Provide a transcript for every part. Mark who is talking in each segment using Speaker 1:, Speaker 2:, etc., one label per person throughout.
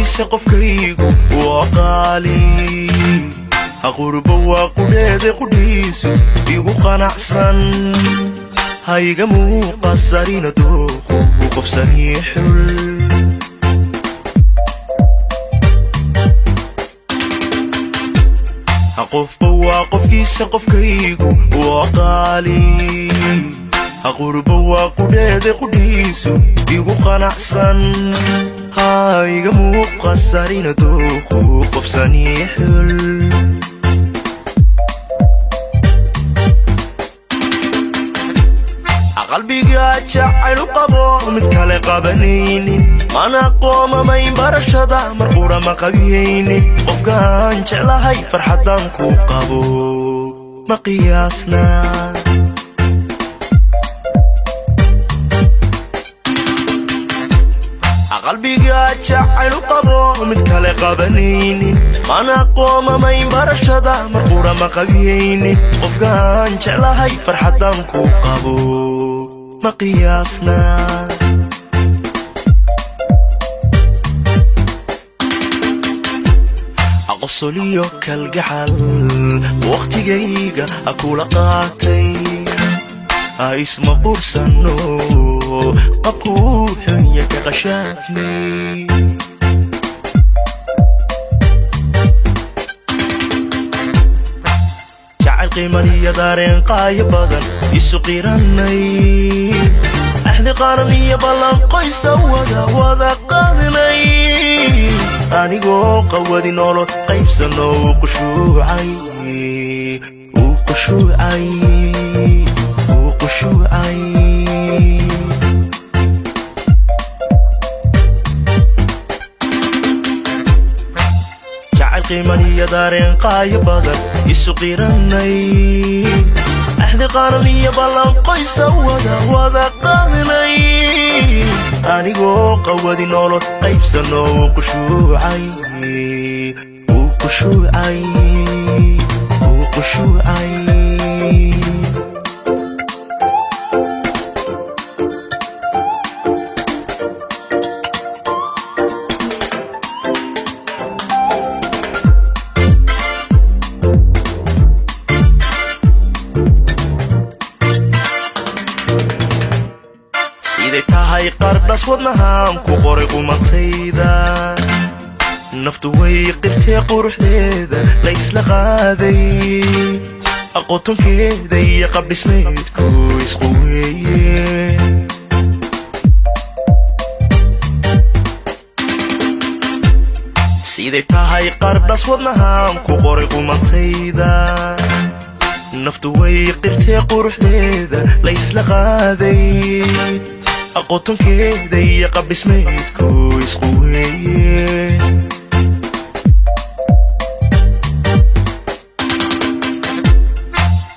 Speaker 1: qofkiisa qofkaygu waa qaali aqurba waa qudheede qudhiisu igu qanacsan hayga muuqasarina dooqu qofsanii xul qofba waa qofkiisa qofkaygu waa qaali aqurba waa qudheede qudhiisu igu qanacsan hayga muuqasarina dooqu qofsanii xul qalbiga jacaylu qabo mid kale qabanaynin mana qoomamayn barashada marqura ma qabiyaynin qofkaan jeclahay farxadan ku qabo ma qiyaasna qalbiga jacaylu qabo mid kale qabanaynin mana qoomamayn barashada marqura ma qabiyaynin qofkaan jeclahay farxadan ku qabo ma qiyaasna aqosoliyo kalgacal waqtigayga akula qaatay isma qursano qabkuu xunya ka qashaafnay jacayl qiimaniyo daareen qaayo badan isu qiranay axdi qaran iyo ballan qoysa wada qaadinay anigoo qawadi nolol qaybsano uu qushuucay jacayl qiimaniyo daareen qaayo badan isu qiranay axdi qaran iyo ballan qoysa wada qaadinay anigoo qawadi nolol qaybsano uu qushuucay siday tahay qardhas wadnahaan ku qoray qumatayda naftu way qirtee quruxdeeda la isla qaaday aqoontonkeeda iyo qabdhismeedku isqu weeye siday tahay qardhas wadnahaan ku qoray qumatayda naftu way qirtee quruxdeeda la isla qaaday aqoontonkeeda iyo qabdhismeedku isqu weeye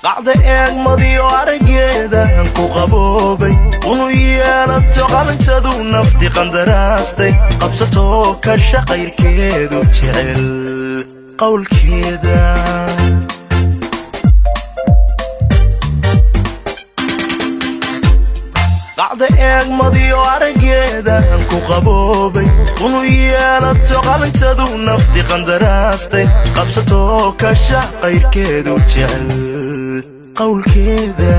Speaker 1: qacda eegmadiyo araggeedan ku qaboobay unu yeelato qalanjadu nafti qandaraastay qabsatoo kasha qayrkeedu jecel qowlkeeda qacda eegmadiyo araggeedan ku qaboobay unu yeelato qalanjadu nafti qandaraastay qabsatoo kasha qayrkeedu jecel qowlkeeda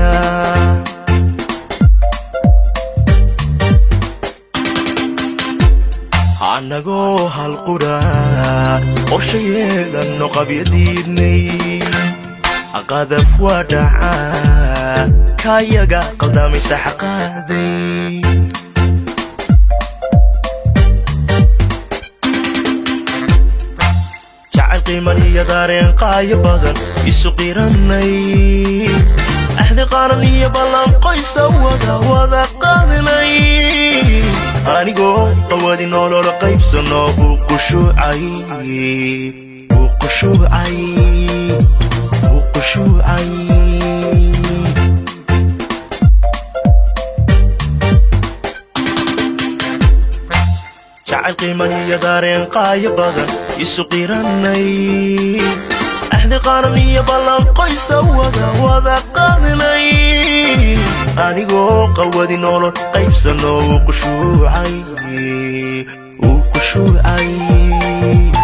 Speaker 1: anagoo halqudha qorshayeedanno qabyadiidnay qadaf waa dhacaa kayaga qaldamaysa xaqaaday jacayl qiimaniyo daareen qaayo badan isu qiranay axdi qaran iyo ballan qoysa wada qaadinay anigoo qawadi nolol qaybsano uu qushuucay jacayl qiimaniyo daareen qaayo badan isu qiranay axdi qaran iyo ballan qoysa wada qaadinay anigoo qawadi nolol qaybsano uu qushuucay dhigay